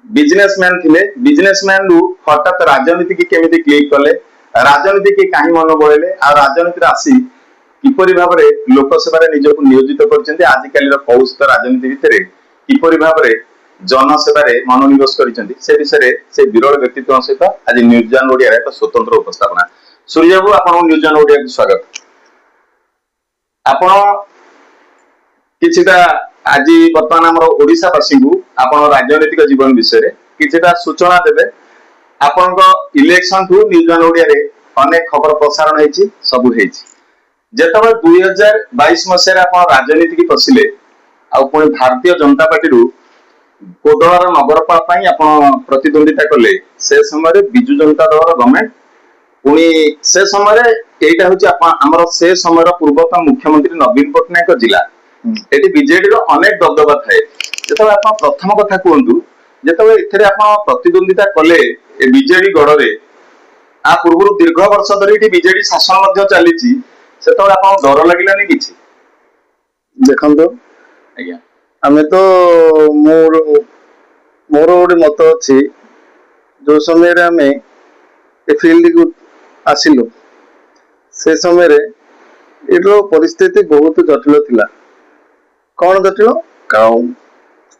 Businessman थिले businessman रु हठात राजनीति की केमिति क्लिक कले राजनीति की कहीं मन बढ़ेले आ राजनीति आसी किपरि भाव में लोक सेवा निजक नियोजित करछन्ते आजिकाली कौशल राजनीति भितर किपरि भाव में जनसेवार मनोनिवेश कर से विरल व्यक्तित्व सहित आज न्यूज जैन ओडिया एक स्वतंत्र उपस्थापना सूर्य बाबू आप न्यूज जैन ओडिया को स्वागत आपण किछिटा आज बर्तमान आम ओडिशावासी को आपण राजनीतिक जीवन विषय किछिटा सूचना देवे आपण इलेक्शन ठू न्यूज जैन ओडिया रे अनेक खबर प्रसारण होईची सबु होईची जेतबे 2022 मसिया आपण राजनीति की पसिले आ पुणी भारतीय जनता पार्टी रु कोदळर नगरपाल पई आपण प्रतिद्वंदिता कले से समय बिजु जनता दल गवर्नमेंट पुणी से समय एटा होची हमर से समय पूर्वतन मुख्यमंत्री नवीन पटनायक जिला एटी बीजेडी रो अनेक दबदबा थाए जेतबे आपण प्रथम कथा कहंतु जेतबे इथरे आपण प्रतिद्वंदिता कले ए बीजेडी गडरे आ पूर्व दीर्घ वर्ष धरि एटी बीजेडी शासन मध्ये चलीची सेतबे आपण डर लागिलानी किछि देखंतो आज्ञा आमे तो मोर गोटे मत अच्छी जो समय रे आमे ए फील्ड को आसिलु से समय रे एरो परिस्थिति बहुत जटिल थिला कौन जटिल कारण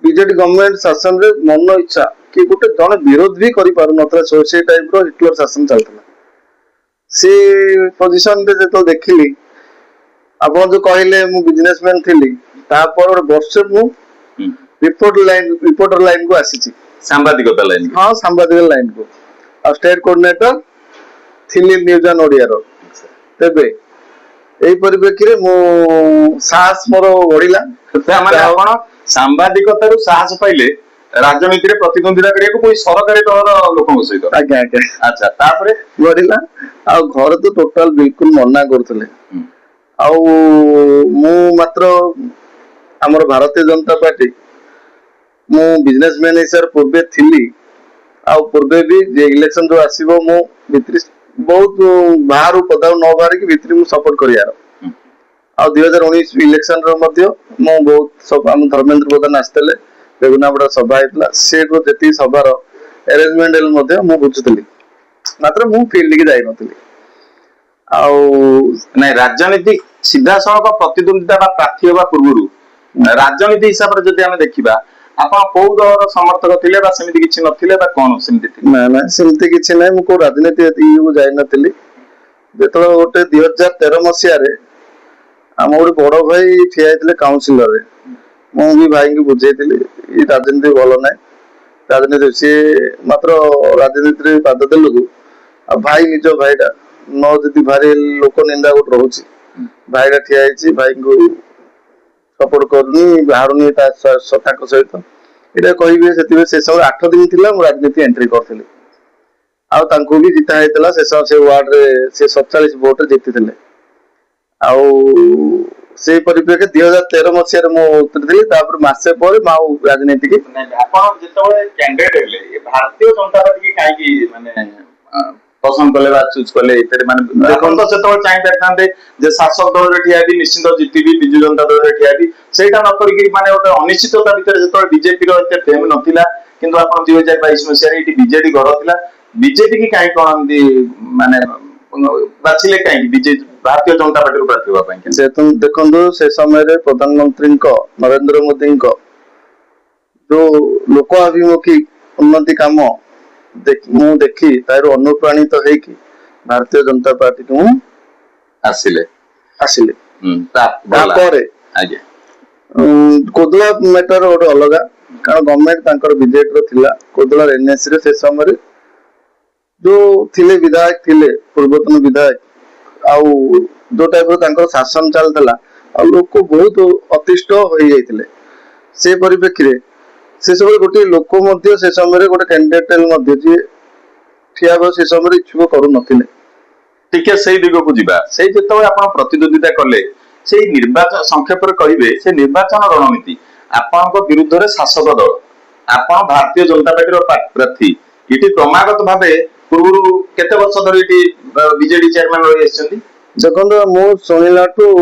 बीजेडी गवर्नमेंट शासन रे मन इच्छा कि गोटे जन विरोध भी करि पारु नथला से टाइप रो हिटलर शासन चलतला से पोजीशन रे जे तो देखिली आपण जो कहले मु बिजनेसमैन थिली तापर और वर्ष मु रिपोर्टर लाइन को आसीची सांबादिकता लाइन हां सांबादिक लाइन को आ स्टेट कोऑर्डिनेटर थिली न्यूज जैन ओडिया रो तबे एई परिप्रेक्षी रे मु साहस मोर बढ़िला माने आपण सांबादिकता रु साहस पाइले राजनीति रे प्रतिद्वंदिता करिया को कोई सरकारी दलर लोकन सहित आज्ञा आज्ञा अच्छा तापरे बढ़िला आ घर तो टोटल बिल्कुल मना करथले आ मु मात्र हमर भारतीय जनता पार्टी मु बिजनेसमैन हिसाब पूर्वे थिली आ पूर्वे भी जे इलेक्शन जो आसीबो मु भितरी बहुत बाहर पदाव न बाहर की भितरी मु सपोर्ट करियार आ 2019 इलेक्शन रो मध्ये मु बहुत सब हम धर्मेंद्र प्रधान आस्तले बेगुना बड़ा सभा हेतला से को जति सभार अरेंजमेंट एल मध्ये मु बुझुतली मात्र मु फील्ड की जाई नथली आ नै राजनीति सीधा सड़क प्रतिद्वंदिता बा प्रार्थी होबा पूर्वरु राजनीति हिसाब रे जदि हम देखिबा आपण को दलर समर्थक थिले बा सेमिति किछि नथिले बा कोन सेमिति थिले ना ना सेमिति किछि नै मु को राजनीति यू जाई नथली जेतलो गोटे 2013 मसिया रे हम गोटे बड़ भाई ठिया हेतले काउंसिलर रे मु भी भाई के बुझेइतली ई राजनीति भलो नै राजनीति से मात्र राजनीति रे पाद देलु आ भाई निजो भाईटा न जदि भारी लोक निंदा गोट रहउची भाईटा ठिया हेछि भाई को सपोर्ट करनी बाहरनी ता सताक सहित एटा कहिबे सेतिबे से सब 8 दिन थिला मु राजनीति एंट्री करथिले आ तांको भी जिता हेतला से वार्ड रे से 47 वोट जितिथिले आ से परिप्रेक्षी 2013 मसिया रे मु उतरथिले तापर मासे पर माउ राजनीति की आपण जेतबे कैंडिडेट हेले भारतीय जनता पार्टी की काहे की माने पसंद कले बा चूज कले एतरे माने देखन तो सेतबे चाहि परथांते जे शासक दल रे ठिया भी निश्चित जितिबी बिजु जनता दल रे ठिया भी सेटा न करी माने ओटे अनिश्चितता भीतर जेतबे बीजेपी रो एते फेम नथिला किंतु आपण 2022 मसिया रे एटी बीजेडी गड़ थिला बीजेपी की काहे कोन माने बाछिले काहे बीजेपी भारतीय जनता पार्टी रो प्रार्थी होबा पई से तुम देखंदो से समय रे प्रधानमंत्री को नरेंद्र मोदी को जो लोक अभिमुखी उन्नति काम देखी तार अनुप्राणित तो है कि भारतीय जनता पार्टी को आसिले कोदला मैटर गोटे अलग कारण गवर्नमेंट तांकर बीजेपी थिला कोदला एनएस रे से समय जो थिले विधायक थिले पूर्वतन विधायक आउ जो टाइप रो तांकर शासन चलतला आ लोक बहुत अतिष्ठ होई जाइतिले से परिप्रेक्षी रे से सब गोटे लोक मध्य से समय गोटे कैंडिडेट मध्य जे ठिया से समय इच्छुक करू नथिले टिके सेही दिगो को जिबा सेही जेतबे आपण प्रतिद्वंदिता कले सेही निर्वाचन संक्षेप रे कहिबे से निर्वाचन रणनीति आपण को विरुद्ध रे शासक दल आपण भारतीय जनता पार्टी रो प्रार्थी इटी क्रमागत भाबे पूर्व केते वर्ष धरि इटी बीजेडी चेयरमैन रहि आछंती जखन मु सुनिलाटू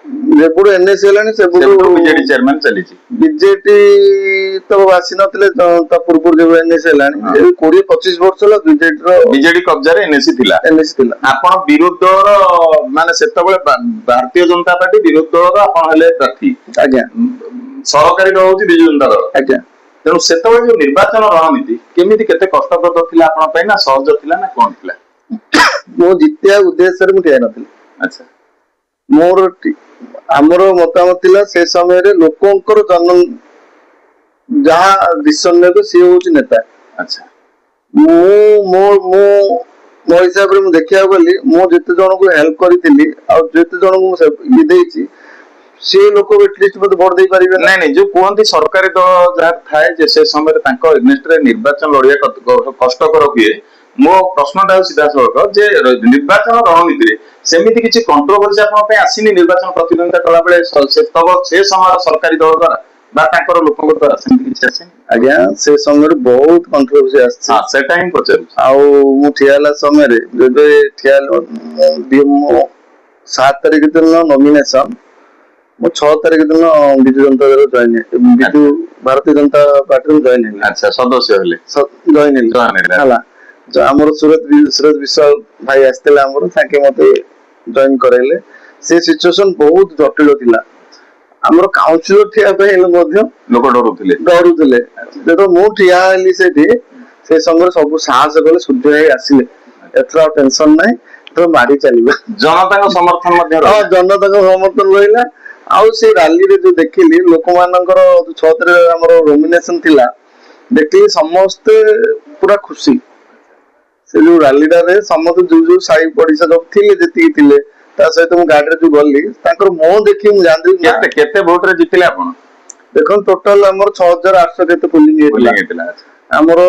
ଯେବେଠୁ ଏନ୍ଏସି ହେଲାଣି ସେବେଠୁ ସେବେଠୁ ବିଜେଡି ଚେୟାରମ୍ୟାନ ଚାଲିଛି। ବିଜେଡି ତ ଆସି ନଥିଲେ ତା ପୂର୍ବରୁ ଯେବେ ଏନ୍ଏସି ହେଲାଣି, ହଁ। 20-25 ବର୍ଷ ହେଲା ବିଜେଡି କବ୍ଜାରେ ଏନ୍ଏସି ଥିଲା। ଏନ୍ଏସି ଥିଲା। ଆପଣ ବିରୋଧୀ ଦଳର ମାନେ ସେତେବେଳେ ଭାରତୀୟ ଜନତା ପାର୍ଟି ବିରୋଧୀ ଦଳର ଆପଣ ହେଲେ ପ୍ରାର୍ଥୀ, ଆଜ୍ଞା ସରକାରୀ ଦଳ ହଉଛି ବିଜୁ ଜନତା ଦଳ। ଆଜ୍ଞା। ତେଣୁ ସେତେବେଳେ ଯୋଉ ନିର୍ବାଚନ ରଣନୀତି କେମିତି କେତେ କଷ୍ଟପ୍ରଦ ଥିଲା ଆପଣ ପାଇଁ, ନା ସହଜ ଥିଲା ନା କଣ ଥିଲା? ମୁଁ ଜିତିବା ଉଦ୍ଦେଶ୍ୟରେ ମୁଁ ଠିଆ ନଥିଲି। ଆଚ୍ଛା ମୋର ଆମର ମତାମତ ଥିଲା ସେ ସମୟରେ ଲୋକଙ୍କର ଯାହା ଡିସିସନ ନେବେ ସିଏ ହଉଛି ନେତା। ଆଚ୍ଛା ମୋ ହିସାବରେ ମୁଁ ଦେଖିବାକୁ ଗଲି, ମୁଁ ଯେତେ ଜଣଙ୍କୁ ହେଲ୍ପ କରିଥିଲି ଆଉ ଯେତେ ଜଣଙ୍କୁ ମୁଁ ଇଏ ଦେଇଛି, ସେ ଲୋକ ଏଟଲିଷ୍ଟ ମତେ ଭୋଟ ଦେଇପାରିବେ ନା। ନାଇଁ ନାଇଁ, ଯୋଉ କୁହନ୍ତି ସରକାରୀ ଦଳ ଯାହା ଥାଏ ଯେ ସେ ସମୟରେ ତାଙ୍କ ଏଗନେଷ୍ଟରେ ନିର୍ବାଚନ ଲଢିବା କଷ୍ଟକର ହୁଏ। ମୋ ପ୍ରଶ୍ନଟା ହଉଛି ସିଧାସଳଖ ଯେ ନିର୍ବାଚନ ରଣନୀତିରେ ସେମିତି କିଛି କଣ୍ଟ୍ରୋଭର୍ସି ଆପଣଙ୍କ ପାଇଁ ଆସିନି ନିର୍ବାଚନ ପ୍ରତିଦ୍ୱନ୍ଦିତା କଲାବେଳେ ସେ ସମୟର ସରକାରୀ ଦଳ ଦ୍ଵାରା বা ତାଙ୍କର ଲୋକଙ୍କ ଦ୍ଵାରା ସେମିତି କିଛି ଆସିନି? ଆଜ୍ଞା ସେ ସମୟରେ ବହୁତ କଣ୍ଟ୍ରୋଭର୍ସି ଆସିଛି। ହଁ ସେଟା ହିଁ ପଚାରୁଛି। ଆଉ ମୁଁ ଠିଆ ହେଲା ସମୟରେ ଯେବେ ଠିଆ ମୁଁ 7 ତାରିଖ ଦିନ ନମିନେସନ, ମୁଁ 6 ତାରିଖ ଦିନ ବିଜୁ ଜନତା ଦଳ ବିଜୁ ଭାରତୀୟ ଜନତା ପାର୍ଟିରୁ ଜଏନ ହେଲି। ଆଚ୍ଛା ସଦସ୍ୟ ହେଲେ ଜଏନ ହେଲି ହେଲା। ଆମର ସୁରତ ବିଶ୍ୱାଳ ଭାଇ ଆସିଥିଲେ ଆମର, ତାଙ୍କେ ମତେ ଜଏନ କରାଇଲେ। ସେ ସିଚୁଏସନ ବହୁତ ଜଟିଳ ଥିଲା। ଆମର କାଉନସିଲର ଠିଆ ପାଇଁ ହେଲେ ମଧ୍ୟ ଲୋକ ଡରୁଥିଲେ। ଯେତେବେଳେ ମୁଁ ଠିଆ ହେଲି ସେଠି, ସେ ସମୟରେ ସବୁ ସାହସ କଲେ, ସୂର୍ଯ୍ୟ ଭାଇ ଆସିଲେ, ଏଥର ଆଉ ଟେନସନ ନାହିଁ, ଏଥର ମାଡି ଚାଲିବା। ଜନତାଙ୍କ ସମର୍ଥନ ମଧ୍ୟ ରହିଲା। ଜନତାଙ୍କ ସମର୍ଥନ ରହିଲା। ଆଉ ସେ ରାଲିରେ ଯୋଉ ଦେଖିଲି ଲୋକମାନଙ୍କର 6 ତାରିଖ ଆମର ନୋମିନେସନ ଥିଲା, ଦେଖିଲି ସମସ୍ତେ ପୁରା ଖୁସି। ସେ ଯୋଉ ରାଲିଟାରେ ସମସ୍ତେ ଯୋଉ ସାହି ପଡିଶା ସବୁ ଥିଲେ ଯେତିକି ଥିଲେ, ତା ସହିତ ମୁଁ ଗାଡିରେ ଯୋଉ ଗଲି, ତାଙ୍କର ମୁହଁ ଦେଖି ମୁଁ ଜାଣିଲି କେତେ ଭୋଟରେ ଜିତିଲେ ଆପଣ? ଦେଖନ୍ତୁ ଟୋଟାଲ ଆମର 6800 କେତେ ପୋଲିଂ ହେଇଥିଲା। ଆମର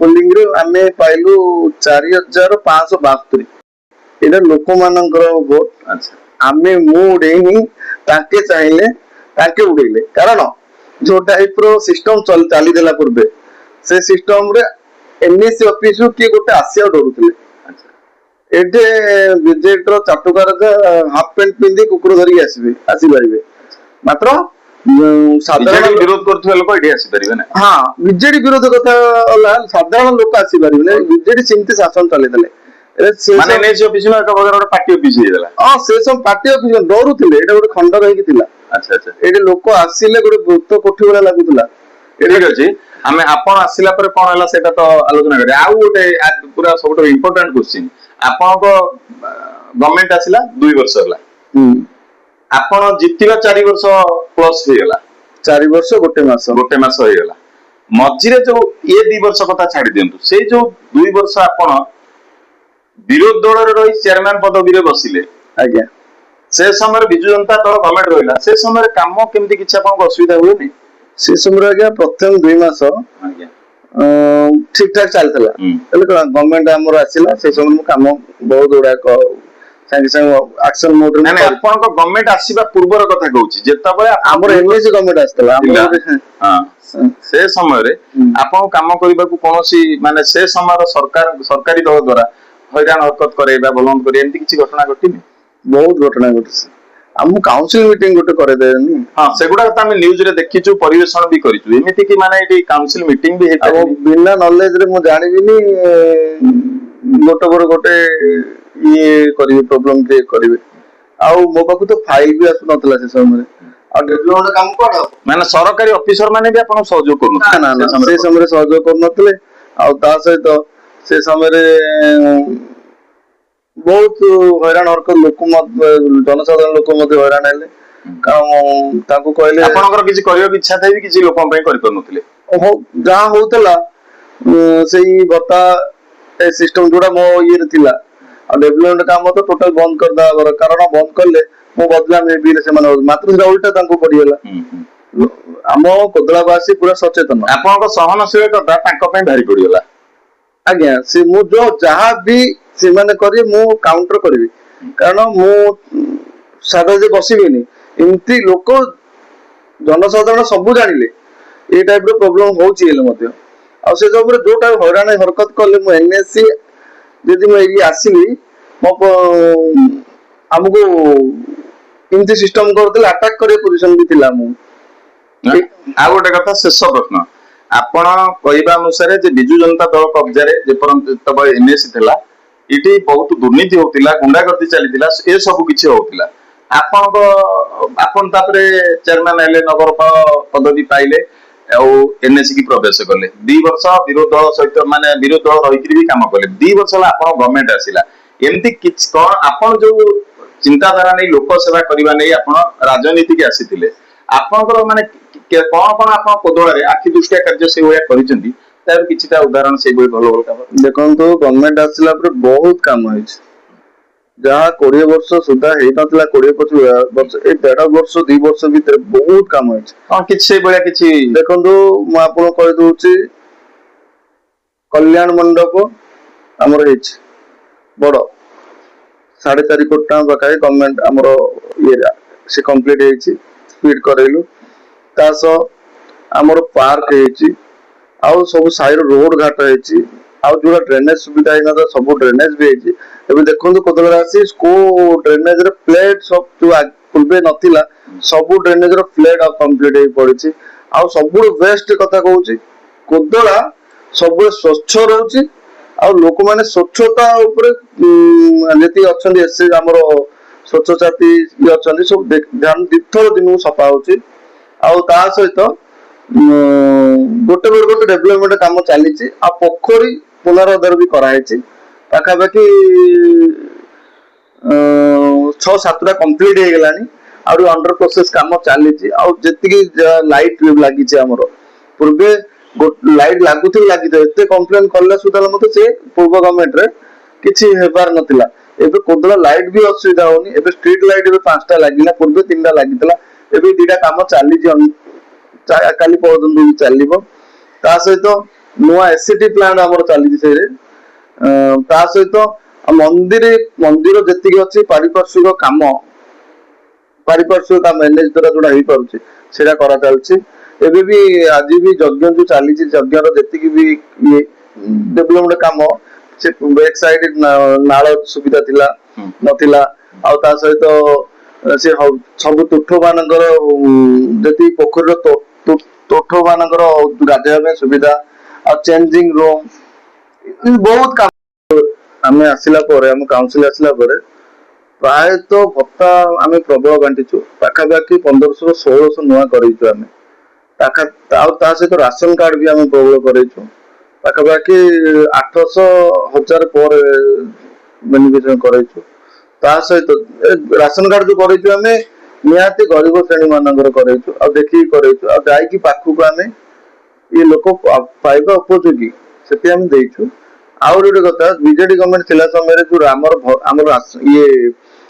ପୋଲିଂ ରେ ଆମେ ପାଇଲୁ 4572। ଏଇଟା ଲୋକମାନଙ୍କର ଭୋଟ। ମୁଁ ଉଡେଇନି, ତାଙ୍କେ ଚାହିଁଲେ ତାଙ୍କେ ଉଡେଇଲେ। କାରଣ ଯୋଉ ଟାଇପ ର ସିଷ୍ଟମ ଚାଲିଥିଲା ପୂର୍ବେ, ସେ ସିଷ୍ଟମ ରେ ଏନ୍ଏସି ଅଫିସ ରୁ କିଏ ଗୋଟେ ଆସିବାକୁ ଡରୁଥିଲେ। ଏଠି ବିଜେଡିର ଚାଟୁକାର ହାଫ ପ୍ୟାଣ୍ଟ ପିନ୍ଧି କୁକୁର ଧରିକି ଆସିପାରିବେ। ମାତ୍ର ସାଧାରଣ ବିରୋଧ କରୁଥିବା ଲୋକ ଏଠି ଆସିପାରିବେ ନା? ହଁ, ବିଜେଡି ବିରୋଧ କଥା ହେଲା, ସାଧାରଣ ଲୋକ ଆସିପାରିବେ। ବିଜେଡି ସେମିତି ଶାସନ ଚାଲିଥିଲେ। ମାନେ ଏନ୍ଏସି ଅଫିସ ଏକ ପ୍ରକାର ଗୋଟେ ପାର୍ଟି ଅଫିସ ହେଇଗଲା। ହଁ, ସେ ସବୁ ପାର୍ଟି ଅଫିସ ଡରୁଥିଲେ। ଏଇଟା ଗୋଟେ ଖଣ୍ଡର ହେଇକି ଥିଲା। ଏଠି ଲୋକ ଆସିଲେ ଗୋଟେ ଭୂତ କୋଠି ଭଳିଆ ଲାଗୁଥିଲା। ଠିକ ଅଛି, ଆମେ ଆପଣ ଆସିଲା ପରେ କଣ ହେଲା ସେଇଟା ତ ଆଲୋଚନା କରିବା। ଆଉ ଗୋଟେ ପୁରା ସବୁଠୁ ଇମ୍ପୋର୍ଟାଣ୍ଟ କ୍ୱେଶ୍ଚିନ୍, ଆପଣଙ୍କ ଗଭର୍ଣ୍ଣମେଣ୍ଟ ଆସିଲା 2 ବର୍ଷ ହେଲା, ଆପଣ ଜିତିବା 4 ବର୍ଷ ପ୍ଲସ୍ ହେଇଗଲା। 4 ବର୍ଷ 1 ମାସ ହେଇଗଲା। ମଝିରେ ଯୋଉ 2 ବର୍ଷ କଥା ଛାଡି ଦିଅନ୍ତୁ, ସେଇ ଯୋଉ 2 ବର୍ଷ ଆପଣ ବିରୋଧୀ ଦଳରେ ରହି ଚେୟାରମ୍ୟାନ ପଦବୀରେ ବସିଲେ, ଆଜ୍ଞା, ସେ ସମୟରେ ବିଜୁ ଜନତା ଦଳ ଗଭର୍ଣ୍ଣମେଣ୍ଟ ରହିଲା, ସେ ସମୟରେ କାମ କେମିତି କିଛି ଆପଣଙ୍କ ଅସୁବିଧା ହୁଏନି? ସେ ସମୟରେ ଆଜ୍ଞା ପ୍ରଥମ 2 ମାସ ଠିକ ଠାକ ଚାଲିଥିଲା। ହେଲେ ଗଭର୍ଣ୍ଣମେଣ୍ଟ ଆମର ଆସିଲା, ସେ ସମୟରେ କାମ ବହୁତ ଗୁଡାକ ସାଙ୍ଗେ ସାଙ୍ଗେ ଆକ୍ସନ ମୋଡରେ। ଆପଣଙ୍କ ଗଭର୍ଣ୍ଣମେଣ୍ଟ ଆସିବା ପୂର୍ବର କଥା କହୁଛି, ଯେତେବେଳେ ଆମର ଏନ୍ଏସି ଗଭର୍ଣ୍ଣମେଣ୍ଟ ଆସିଥିଲା, ସେ ସମୟରେ ଆପଣ କାମ କରିବାକୁ କୌଣସି ମାନେ ସେ ସମୟର ସରକାରୀ ଦଳ ଦ୍ଵାରା ହଇରାଣ ହରକତ କରେଇବା, ଭଲ ମନ୍ଦ କରିବା, ଏମିତି କିଛି ଘଟଣା ଘଟିନି? ବହୁତ ଘଟଣା ଘଟିଛି। ଆମକୁ କାଉନସିଲ ମିଟିଂ ଗୋଟେ କରେଇଦେବେନି। ହଁ, ସେଗୁଡାକ ତ ଆମେ ନ୍ୟୁଜରେ ଦେଖିଛୁ, ପରିବେଷଣ ବି କରିଛୁ। ଏମିତି କି ମାନେ ଏଠି କାଉନସିଲ ମିଟିଂ ବି ହେଇପାରିବ ବିନା ନଲେଜରେ ମୁଁ ଜାଣିବିନି ଗୋଟେ ପରେ ଗୋଟେ ଇଏ କରିବେ, ପ୍ରୋବ୍ଲେମ କ୍ରିଏଟ କରିବେ। ଆଉ ମୋ ପାଖକୁ ତ ଫାଇଲ ବି ଆସୁନଥିଲା ସେ ସମୟରେ। ଆଉ ଡେଭଲପମେଣ୍ଟ କାମ କଣ ହବ? ମାନେ ସରକାରୀ ଅଫିସର ମାନେ ବି ଆପଣଙ୍କୁ ସହଯୋଗ କରୁନଥିଲେ? ନା, ସେ ସମୟରେ ସହଯୋଗ କରୁନଥିଲେ। ଆଉ ତା ସହିତ ସେ ସମୟରେ ବହୁତ ହଇରାଣ ହରକତ, ଲୋକ ଜନସାଧାରଣ ଲୋକ ମଧ୍ୟ ହଇରାଣ ହେଲେ। କାରଣ ତାଙ୍କୁ କହିଲେ ଆପଣଙ୍କର କିଛି କରିବାକୁ ଇଚ୍ଛା ଥାଏ ବି କିଛି ଲୋକଙ୍କ ପାଇଁ କରିପାରୁନଥିଲେ? ଯାହା ହଉଥିଲା ସେଇ ଭତ୍ତା ସିଷ୍ଟମ ଯୋଉଟା ମୋ ଇଏରେ ଥିଲା। ଆଉ ଡେଭଲପମେଣ୍ଟ କାମ ତ ଟୋଟାଲ ବନ୍ଦ କରିଦବା, କାରଣ ବନ୍ଦ କଲେ ମୁଁ ବଦନାମ ହେବି ସେମାନେ, ମାତ୍ର ସେଟା ଉଲ୍ଟା ତାଙ୍କୁ ପଡିଗଲା। ଆମ କୋଦଳାବାସୀ ପୁରା ସଚେତନ। ଆପଣଙ୍କ ସହନଶୀଳତା ତାଙ୍କ ପାଇଁ ଭାରି ପଡିଗଲା। ଆଜ୍ଞା, ମୁଁ ଯାହା ବି ସେମାନେ କରିବେ ମୁଁ କାଉଣ୍ଟର କରିବି। କାରଣ ମୁଁ ସାଧା ଯେ ବସିବିନି, ଏମିତି ଲୋକ ଜନସାଧାରଣ ସବୁ ଜାଣିଲେ ଏଇ ଟାଇପ ର ପ୍ରୋବ୍ଲେମ ହଉଛି। ହେଲେ ମଧ୍ୟ ଆଉ ସେ ସବୁରେ ଯୋଉଟା ହଇରାଣ ହରକତ କଲେ, ମୁଁ ଏନ୍ଏସି ଯଦି ମୁଁ ଏଇ ଆସିଲି, ଆମକୁ ଏମିତି ସିଷ୍ଟମ କରୁଥିଲେ ଆଟାକ୍ କରିବା ପୋଜିସନ ବି ଥିଲା ମୁଁ। ଆଉ ଗୋଟେ କଥା ଶେଷ ପ୍ରଶ୍ନ, ଆପଣ କହିବା ଅନୁସାରେ ଯେ ବିଜୁ ଜନତା ଦଳ କବ୍ଜାରେ ଯେତେବେଳେ ଏନ୍ଏସି ଥିଲା ଏଠି ବହୁତ ଦୁର୍ନୀତି ହଉଥିଲା, ଗୁଣ୍ଡାଗର୍ଦି ଚାଲିଥିଲା, ଏ ସବୁ କିଛି ହଉଥିଲା। ଆପଣ ତାପରେ ଚେୟାରମ୍ୟାନ ହେଲେ, ନଗରପାଳ ପଦବୀ ପାଇଲେ, ଆଉ ଏନ୍ଏସି କି ପ୍ରବେଶ କଲେ। 2 ବର୍ଷ ବିରୋଧ ଦଳ ସହିତ ମାନେ ବିରୋଧ ଦଳ ରହିକିରି ବି କାମ କଲେ। 2 ବର୍ଷ ହେଲା ଆପଣ ଗଭର୍ଣ୍ଣମେଣ୍ଟ ଆସିଲା, ଏମିତି କିଛି କଣ ଆପଣ ଯୋଉ ଚିନ୍ତାଧାରା ନେଇ ଲୋକ ସେବା କରିବା ନେଇ ଆପଣ ରାଜନୀତିକି ଆସିଥିଲେ, ଆପଣଙ୍କର ମାନେ କଣ କଣ ଆପଣ କୋଦଳରେ ଆଖି ଦୃଷ୍ଟିଆ କାର୍ଯ୍ୟ ସେଇଭଳିଆ କରିଛନ୍ତି, ତାର କିଛିଟା ଉଦାହରଣ ସେଇଭଳି ଭଲ ଭଲ କାମ? ଦେଖନ୍ତୁ, ଗଭର୍ଣ୍ଣମେଣ୍ଟ ଆସିଲା ପରେ ବହୁତ କାମ ହେଇଛି, ଯାହା 20 ବର୍ଷ ସୁଦ୍ଧା ହେଇନଥିଲା। 20-25 ବର୍ଷ, ଏଇ 1.5 ବର୍ଷ 2 ବର୍ଷ ଭିତରେ ବହୁତ କାମ ହେଇଛି। ହଁ, କିଛି ସେଇଭଳିଆ କିଛି ଦେଖନ୍ତୁ, ମୁଁ ଆପଣଙ୍କୁ କହିଦଉଛି, କଲ୍ୟାଣ ମଣ୍ଡପ ଆମର ହେଇଛି ବଡ, 4.5 କୋଟି ଟଙ୍କା ପାଖାପାଖି ଗଭର୍ଣ୍ଣମେଣ୍ଟ ଆମର ଇଏ ସେ କମ୍ପ୍ଲିଟ ହେଇଛି, ସ୍ପିଡ କରେଇଲୁ। ତା ସହ ଆମର ପାର୍କ ହେଇଛି, ଆଉ ସବୁ ସାଇଡ ରୋଡ ଘାଟ ହେଇଛି, ଆଉ ଯୋଉଟା ଡ୍ରେନେଜ ସୁବିଧା ହେଇନଥିଲା ସବୁ ଡ୍ରେନେଜ ବି ହେଇଛି। ଏବେ ଦେଖନ୍ତୁ କୋଦଳରେ ଆସି କୋଉ ଡ୍ରେନେଜ ର ପ୍ଲେଟ ସବୁ ପୂର୍ବେ ନଥିଲା, ସବୁ ଡ୍ରେନେଜ ର ପ୍ଲେଟ କମ୍ପ୍ଲିଟ ହେଇ ପଡିଛି। ଆଉ ସବୁଠୁ ବେଷ୍ଟ କଥା କହୁଛି, କୋଦଳା ସବୁବେଳେ ସ୍ୱଚ୍ଛ ରହୁଛି। ଆଉ ଲୋକମାନେ ସ୍ୱଚ୍ଛତା ଉପରେ ଯେତିକି ଅଛନ୍ତି ଏସି ଆମର ସ୍ୱଚ୍ଛ ସାଥୀ ଇଏ ଅଛନ୍ତି, ସବୁ ଧ୍ୟାନ 2 ଥର ଦିନକୁ ସଫା ହଉଛି। ଆଉ ତା ସହିତ ଗୋଟେ ଡେଭଲପମେଣ୍ଟ କାମ ଚାଲିଛି। ଆଉ ପୋଖରୀ ପୁନରୁଦ୍ଧାର ବି କରାହେଇଛି, ପାଖାପାଖି 6-7ଟା କମ୍ପ୍ଲିଟ ହେଇଗଲାଣି, ଆହୁରି ଅଣ୍ଡର ପ୍ରୋସେସ କାମ ଚାଲିଛି। ଆଉ ଯେତିକି ଲାଇଟ ଲାଗିଛି ଆମର, ପୂର୍ବେ ଲାଇଟ ଲାଗୁଥିବ ଲାଗିଥିବ, ଏତେ କମ୍ପ୍ଲେନ କଲେ ସୁଦ୍ଧା ମତେ ସେ ପୂର୍ବ ଗଭର୍ଣ୍ଣମେଣ୍ଟରେ କିଛି ହେବାର ନଥିଲା। ଏବେ କୋଦଳ ଲାଇଟ ବି ଅସୁବିଧା ହଉନି। ଏବେ ଷ୍ଟ୍ରିଟ୍ ଲାଇଟ ଏବେ 5ଟା ଲାଗିଲା, ପୂର୍ବେ 3ଟା ଲାଗିଥିଲା, ଏବେ 2ଟା କାମ ଚାଲିଛି, କାଲି ପରଦିନ ବି ଚାଲିବ। ତା ସହିତ ନୂଆ ଏସିଟି ପ୍ଲାଣ୍ଟ ଆମର ଚାଲିଛି ସେଇରେ। ତା ସହିତ ମନ୍ଦିର ଯେତିକି ଅଛି ପାରିପାର୍ଶ୍ୱିକ କାମ ଏନ୍ଏଚ ଦ୍ୱାରା ଯୋଉଟା ହେଇପାରୁଛି ସେଇଟା କରା ଚାଲିଛି। ଏବେ ବି ଆଜି ବି ଯଜ୍ଞ ଯୋଉ ଚାଲିଛି, ଯଜ୍ଞର ଯେତିକି ବି ଇଏ ଡେଭଲପମେଣ୍ଟ କାମ, ସେ ବ୍ୟାକ ସାଇଡ ନାଳ ସୁବିଧା ଥିଲା ନଥିଲା। ଆଉ ତା ସହିତ ସେ ସବୁ ତୁଠ ମାନଙ୍କର ଯେତିକି ପୋଖରୀର ତୁଠ ମାନଙ୍କର ଗାଧୋଇବା ପାଇଁ ସୁବିଧା, ଆଉ ଚେଞ୍ଜିଂ ରୁମ୍, ବହୁତ କାମ। ଆମେ ଆସିଲା ପରେ, ଆମ କାଉନସିଲ ଆସିଲା ପରେ ପ୍ରାୟତଃ ଭତ୍ତା ଆମେ ପ୍ରବଳ ବାଣ୍ଟିଛୁ, ପାଖାପାଖି 1500-1600 ନୂଆ କରେଇଛୁ ଆମେ। ଆଉ ତା ସହିତ ରାସନ କାର୍ଡ ବି ଆମେ ପ୍ରବଳ କରେଇଛୁ, ପାଖାପାଖି 800-1000 ପରେ ବେନିଫିସିଆରି କରେଇଛୁ। ତା ସହିତ ରାସନ କାର୍ଡ ଯୋଉ କରେଇଛୁ ଆମେ ନିହାତି ଗରିବ ଶ୍ରେଣୀ ମାନଙ୍କର କରେଇଛୁ, ଆଉ ଦେଖିକି କରେଇଛୁ, ଆଉ ଯାଇକି ପାଖକୁ ଆମେ ଇଏ ଲୋକ ପାଇବା ଉପଯୋଗୀ ସେଠି ଆମେ ଦେଇଛୁ। ଆଉ ଗୋଟେ କଥା, ବିଜେଡି ଗଭର୍ଣ୍ଣମେଣ୍ଟ ଥିଲା ସମୟରେ ଯୋଉ ଆମର ଇଏ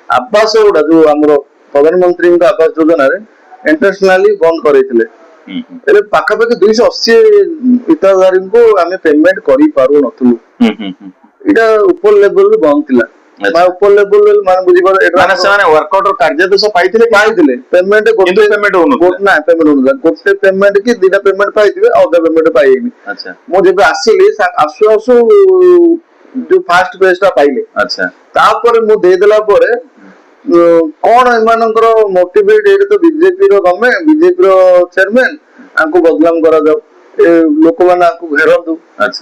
ଆବାସ ଗୁଡା ଯୋଉ ଆମର ପ୍ରଧାନମନ୍ତ୍ରୀଙ୍କ ଆବାସ ଯୋଜନାରେ ଇଣ୍ଟରନାଲି ବନ୍ଦ କରେଇଥିଲେ। ଏବେ ପାଖାପାଖି 280 ହିତାଧିକାରୀଙ୍କୁ ଆମେ ପେମେଣ୍ଟ କରିପାରୁନଥିଲୁ। ଏଇଟା ଉପର ଲେଭେଲରୁ ବନ୍ଦ ଥିଲା। ଉପର ଲେଭେଲ ମାନେ ବୁଝିପାର, ସେମାନେ ୱାର୍କଆଉଟ କାର୍ଯ୍ୟାଦେଶ ପାଇଥିଲେ ପେମେଣ୍ଟ ଗୋଟେ ପେମେଣ୍ଟ କି 2ଟା ପେମେଣ୍ଟ ପାଇଥିବେ, ଆଉ ଅଧା ପେମେଣ୍ଟ ପାଇନି। ମୁଁ ଯେବେ ଆସିଲି ଆସୁ ଯୋଉ ଫାଷ୍ଟ ପେଜ ଟା ପାଇଲେ, ତାପରେ ମୁଁ ଦେଇଦେଲା ପରେ କଣ ଏମାନଙ୍କର ମୋଟିଭେଟ, ଏଇଟା ତ ବିଜେପିର ଗଭର୍ଣ୍ଣମେଣ୍ଟ, ବିଜେପିର ଚେୟାରମ୍ୟାନ, ଆଙ୍କୁ ବଦନାମ କରାଯାଉ, ଲୋକମାନେ ଆଙ୍କୁ ଘେରନ୍ତୁ,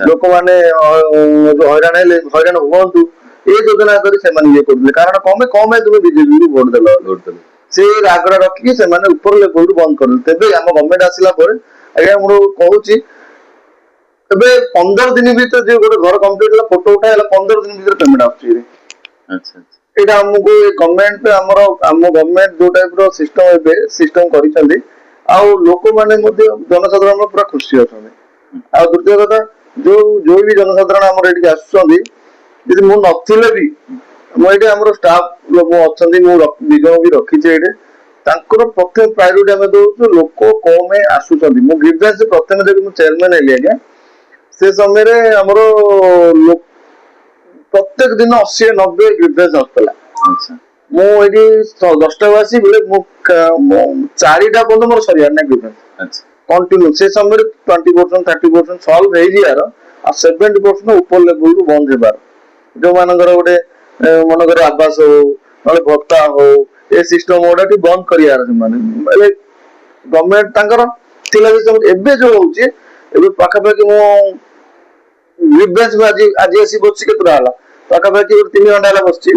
ଲୋକମାନେ ହଇରାଣ ହୁଅନ୍ତୁ, ଏ ଯୋଜନା କରି ସେମାନେ ଇଏ କରୁଥିଲେ। କାରଣ କମ ତୁମେ ବିଜେପିକୁ ଭୋଟ ଦେଲ, ସେ ରାଗଟା ରଖିକି ସେମାନେ ଉପର ଲେଭେଲରୁ ବନ୍ଦ କରିଦେଲେ। ତେବେ ଆମ ଗଭର୍ଣ୍ଣମେଣ୍ଟ ଆସିଲା ପରେ, ଆଜ୍ଞା ମୁଁ କହୁଛି, ଏବେ 15 ଦିନ ଭିତରେ ଯେ ଗୋଟେ ଘର କମ୍ପ୍ଲିଟ ହେଲା, ଫଟୋ ଉଠା ହେଲା, 15 ଦିନ ଭିତରେ ପେମେଣ୍ଟ ଆସୁଛି। ଏଇଟା ଆମକୁ ଗଭର୍ଣ୍ଣମେଣ୍ଟ ଆମ ଗଭର୍ଣ୍ଣମେଣ୍ଟ ଯୋଉ ଟାଇପ ର ସିଷ୍ଟମ କରିଛନ୍ତି, ଆଉ ଲୋକମାନେ ମଧ୍ୟ ଜନସାଧାରଣ ପୁରା ଖୁସି ଅଛନ୍ତି। ଆଉ ଦ୍ୱିତୀୟ କଥା, ଯୋଉ ବି ଜନସାଧାରଣ ଆମର ଏଠିକି ଆସୁଛନ୍ତି, ଯଦି ମୁଁ ନଥିଲେ ବି ମୁଁ ଏଇଠି ଆମର ଷ୍ଟାଫ ଅଛନ୍ତି, ମୁଁ 2 ଜଣ ବି ରଖିଛି ଏଇଠି, ତାଙ୍କର ପ୍ରଥମେ ପ୍ରାୟୋରିଟି ଆମେ ଦଉଛୁ ଲୋକ କମ ଆସୁଛନ୍ତି। ମୁଁ ଗ୍ରିଭେନ୍ସ ପ୍ରଥମେ ଯଦି ମୁଁ ଚେୟାରମ୍ୟାନ ହେଲି ଆଜ୍ଞା, ସେ ସମୟରେ ଆମର ପ୍ରତ୍ୟେକ ଦିନ 80-90 ଗ୍ରିଭେନ୍ସ ଆସୁଥିଲା। ମୁଁ ଏଇଠି 10ଟାକୁ ଆସି ମୁଁ 4ଟା ପର୍ଯ୍ୟନ୍ତ ମୋର ସରିବାର ନାହିଁ ଗ୍ରିଭେନ୍ସ କଣ୍ଟିନ୍ୟୁ। ସେ ସମୟରେ 20%-30% ସଲ୍ଭ ହେଇଯିବାର, ଆଉ 70% ଉପର ଲେଭେଲରୁ ବନ୍ଦ ହେବାର। ଯୋଉମାନଙ୍କର ଗୋଟେ ମନେକର ଆବାସ ହଉ, ନହେଲେ ଭତ୍ତା ହଉ, ए सिस्टम गुड़ाटी बंद कर गवर्नमेंट एबे जो होची एबे पाखापाखि मो ग्रीवेंस आज आसी बस केतरा हला पाखापाखि 3 घंटा हला बसची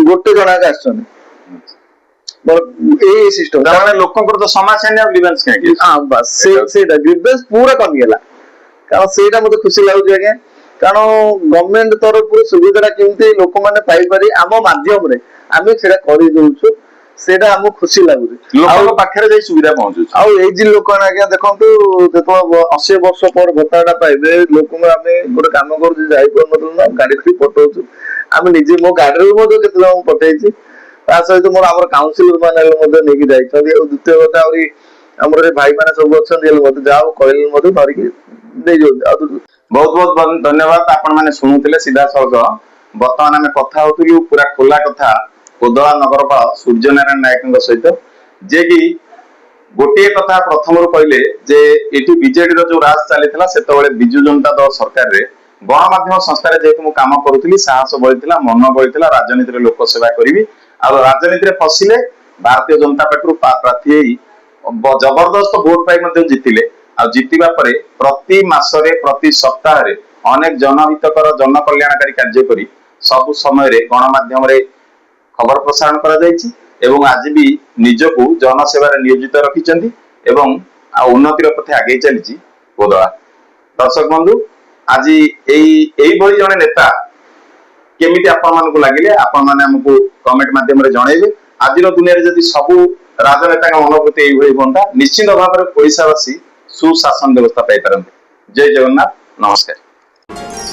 गोटे जना के आछन ए सिस्टम तार लोकंकर तो समस्या ने ग्रीवेंस के हां बस सेटा ग्रीवेंस पूरा कम गेला कारण सेटा मते खुशी लागु आज्ञा कारण गवर्नमेंट तरफ सुविधा केमती लोक माने पाई पारी आम माध्यम रे आमे सेटा करि दउछु सेटा हमको खुशी लागुଛି लोक पाखरे जाई सुविधा पहुंचुଛି आ एई जी लोक आज्ञा देखंतु देखो 80 वर्ष पर भत्ताटा पाइबे लोक आमे गोटे काम करू जाई पर मतलब ना गाड़ी खरी पटौछु आमे निजे मो गाड़ी रे मो केतला हम पठैछि ता सहित मोर हमर काउंसिलर माने मते नेकी जाई छथि और द्वितीय कथा और हमर भाई माने सब अछन मते जाओ कहले मते धरि के दे जो बहुत बहुत धन्यवाद आपण माने सुनुतिले सीधा सळग वर्तमान आमे कथा होतुलु पूरा खोला कथा उदला नगरपाल सूर्यनारायण नायक सहित जे कि गोटे कथा प्रथम कहले जे एटी बीजेडी रो जो राज चली सेतबेले बिजु जनता दल सरकार रे गणमाध्यम संस्था जेहेतु मु काम करूली साहस बळिथिला मन बळिथिला राजनीति रे लोक सेवा करिवि आ राजनीति रे फसिले भारतीय जनता पार्टी प्रार्थी जबरदस्त वोट पाई मध्ये जितिले आ जितिबा परे प्रति मासरे प्रति सप्ताह रे अनेक जनहितकर जन कल्याणकारी कार्य करी सब समय रे गणमाध्यम रे खबर प्रसारण करा जायछि एवं आज भी निजको जनसेवा नियोजित रखिछन्ति एवं उन्नतिर पथे आगे चलीछि गोदला दर्शक बंधु आज एई भली जने नेता केमिति आपण मानको लागिले आपण माने हमकु कमेंट माध्यम रे जणाइबे आजिर दुनिया रे जदि सबु राजनेता का मनोवृत्ति एई भली बनता निश्चित भाव रे ओडिसावासी सुशासन व्यवस्था पाई पारंते जय जगन्नाथ नमस्कार।